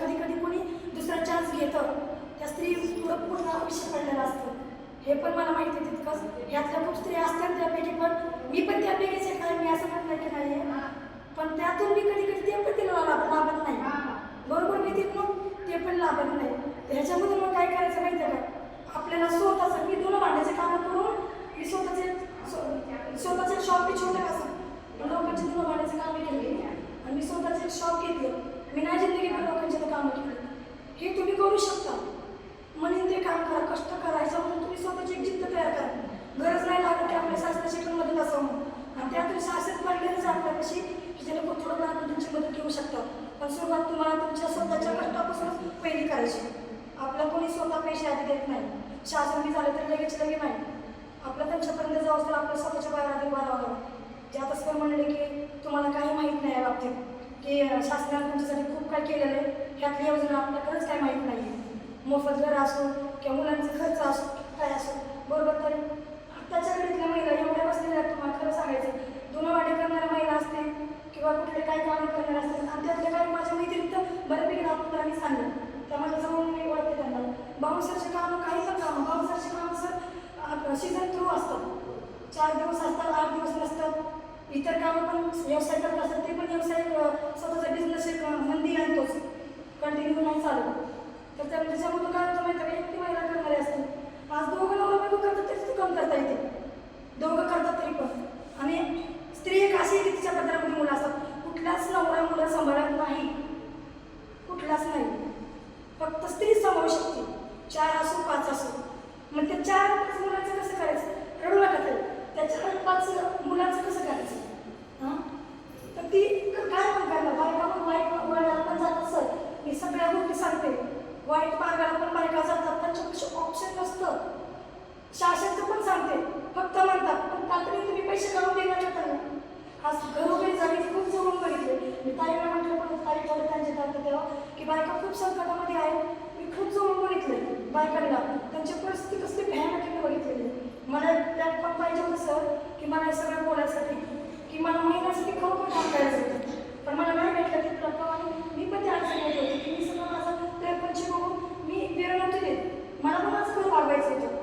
कधी कधी कोणी दुसरा चान्स घेतं, त्या स्त्री पुढं पूर्ण आयुष्य पडलेलं असतं. हे पण मला माहिती आहे तितकंच. ह्यातल्या खूप स्त्रिया असतात त्यापैकी, पण मी पण त्यापैकीच एक आहे. मी असं म्हणलं की नाही आहे, पण त्यातून मी कधी कधी ते पण तिला लाभत नाही. बरोबर मी तिथून ते पण लाभत नाही. ह्याच्यामध्ये मग काय करायचं माहिती आहे का, आपल्याला स्वतःचं मी दोन भांड्याचे कामं करून मी स्वतःचे शॉप बी छोटं असं लोकांचे दोन भांड्याचे कामं केले आणि मी स्वतःचे एक शॉप घेतलं. मी नाही जिंदगीमध्ये लोकांचे कामं केली. हे तुम्ही करू शकता. म्हणून ते काम करा, कष्ट करायचं म्हणून तुम्ही स्वतःची एक जिद्द तयार करा. गरज नाही लागत की आपल्या शासनाची पण मदत असावं म्हणून, आणि त्यातून शासन पडलेलंच आपल्यापाशी की ज्याने थोडंफार आपण तुमची मदत घेऊ शकता. पण सुरुवात तुम्हाला तुमच्या स्वतःच्या कष्टापासूनच पहिली करायची. आपला कोणी स्वतः पैसे आधी देत नाही. शासन बी झालं तर लगेच नाही. आपलं त्यांच्यापर्यंत जाऊ तर आपल्या स्वतःच्या बाहेर आधी वाढावं लागतं. ज्यात असं म्हणले की तुम्हाला काही माहीत नाही या बाबतीत की शासनाने तुमच्यासाठी खूप काय केलेलं आहे. ह्यातली योजना आपल्याकडेच काय माहीत नाही. मोफत घर असो किंवा मुलांचा खर्च असो काय असो, बरोबर. तर आत्ताच्या घडीतल्या महिला एवढ्या बसलेल्या तुम्हाला खरं सांगायचं, धुणं वाटे करणाऱ्या महिला असते किंवा कुठले काही कामं करणारे असतील, आणि त्यातल्या काही माझ्या मैत्रिणी तर बऱ्यापैकी आपल्याला मी सांगेन त्या माझ्या जवळ मी ओळखते त्यांना. बाउन्सरचे कामं, काही पण कामं, बाउन्सरचे कामं सर सीझन थ्रू असतात. 4 दिवस असतात, 8 दिवस नसतात. इतर कामं पण व्यवसाय करत असतात, ते पण व्यवसाय स्वतःचा बिझनेस एक मंदी आणतोच, कंटिन्यू नाही चालू. तर त्याच्यामधून काय होतं माहिती का, एकटी महिला करणारे असते. आज दोघं नवरा बायको करतात तरी ते कम करता येते, दोघं करतात तरी पण. आणि स्त्री एक अशी आहे की तिच्या पदरामध्ये मुलं असतात. कुठल्याच नवरा मुलं सांभाळत नाही, कुठलाच नाही. फक्त स्त्री सांभाळू शकते, 4 असो 5 असो. मग ते 4-5 मुलांचं कसं करायचं, रडू नका ते, त्या 4-5 मुलांचं कसं करायचं. हां, तर ती काय म्हणतात बायका पण वाईट वळणाला पण जात असत. मी सगळ्या गोष्टी सांगते, वाईट मार्गाला पण बायका जातात, त्यांच्यापेक्षा ऑप्शन नसतं. शासनचं पण सांगते, फक्त म्हणतात पण तातडीने तुम्ही पैसे काढून देणार त्यांना. आज घरोघरी जागी खूप जवळून बघितले. मी ताईला म्हटलं पण ताई थोडं त्यांचे टाकतं तेव्हा की बायका खूप संकटामध्ये आहे. मी खूप जवळून बघितले बायकांना, त्यांची परिस्थिती कसली भयानक बघितलेली. मला प्लॅटफॉर्म पाहिजे होतं सर की मला हे सगळं बोलायसाठी, की मला महिन्यासाठी खरोखर काम करायचं होतं, पण मला नाही भेटलं ते प्लॅटफॉर्म. आणि मी पण ते अडचण येत होते की मी सगळं माझं प्रयत्नची बघून मी वेळ नव्हते देत. मला पण माझं खरं वागवायचं होतं.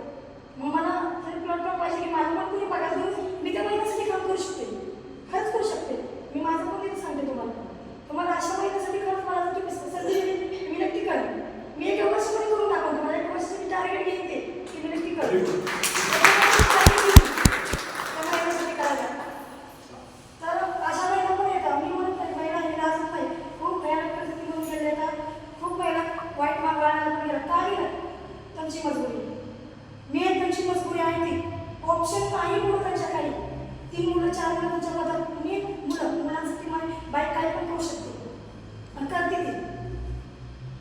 मग मला तरी प्लॅटफॉर्म पाहिजे की माझं पण कुणी पगार देऊन मी त्या महिन्यासाठी काम करू शकते, खरंच करू शकते. मी माझं पण तिथे सांगते तुम्हाला अशा महिन्यासाठी खरंच मला तुम्ही संधी दिली मी नक्की करेन. मी 1 वर्षामध्ये करून दाखवतो. तुम्हाला 1 वर्षासाठी टार्गेट घेते की मी नक्की करेन. ऑप्शन नाही मुलं त्यांच्या काही 3 मुलं 4 मुलं त्यांच्या पदात मी मुलांसाठी बाईक काय पण करू शकते आणि करते ती.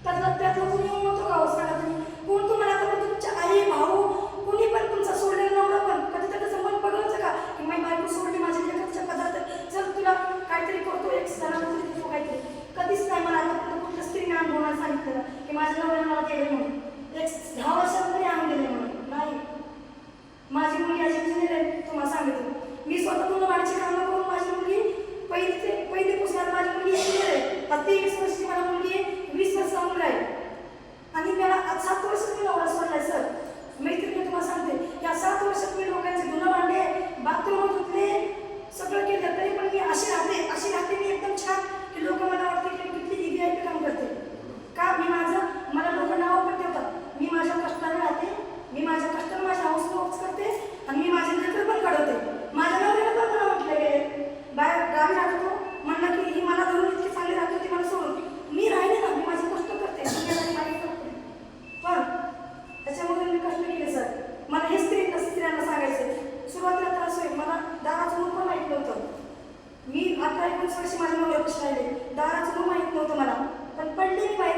त्यातलं कोणी येऊन नव्हतं का सांगा तुम्ही, कोण तुम्हाला आता तुमच्या आई भाऊ कोणी पण तुमचा सोडलेला नवरा पण कधी त्याचं मन बघायचं का की माझी बायको सोडली माझ्या लेकरच्या पदार्थ चल तुला काहीतरी करतो एक सणाला तरी देतो काहीतरी. कधीच नाही मला आतापर्यंत कुठल्या स्त्रीने अनुभवायला सांगितलं की माझ्या नवऱ्याने मला केलं म्हणून, एक 10 वर्षात तरी आणून दिले म्हणून नाही. माझी मुलगी अशी इंजिनियर आहे तुम्हाला सांगितलं. मी स्वतःतून वाढीची कामं करून माझी मुलगी पहिली पुस्तकात माझी मुलगी इंजिनियर आहे. आता 23 वर्षाची मला मुलगी आहे, 20 वर्षाचा मुलगा आहे. आणि मला आज 7 वर्षात मी नवरा सोडलाय सर. मैत्रिणी तुम्हाला सांगते या 7 वर्षात मी लोकांचे धुणं भांडे बाथरूम धुतले सगळं केलं, तरी पण मी अशी राहते मी एकदम छान की लोक मला वाटते की मी किती VIP काम करते का. मला लोक नावं पण ठेवतात. मी माझ्या कष्टाने राहते, मी माझ्या कष्टाने माझ्या हाऊस करते आणि मी माझे लेकर पण घडवते. माझ्या नवऱ्याला पण मला म्हटलं गेले बाहेर गावी राहतो म्हणलं की ही मला धरून इतकी चांगली राहते ती मला सोडून मी राहिले ना, मी माझे कष्ट करते पण त्याच्यामध्ये मी कष्ट केले सर. मला हे स्त्रियांना सांगायचं सुरुवातीला त्रास होईल. मला दाराचं मूळ पण माहीत नव्हतं. मी 18-19 वर्ष माझ्या नवऱ्यापाशी राहिले, दाराचं मूळ माहीत नव्हतं मला, पण पडले मी बाहेर